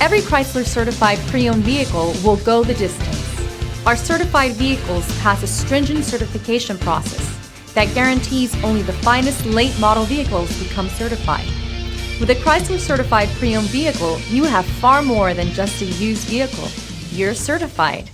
every Chrysler certified pre-owned vehicle will go the distance. Our certified vehicles pass a stringent certification process that guarantees only the finest late model vehicles become certified. With a Chrysler certified pre-owned vehicle, you have far more than just a used vehicle. You're certified.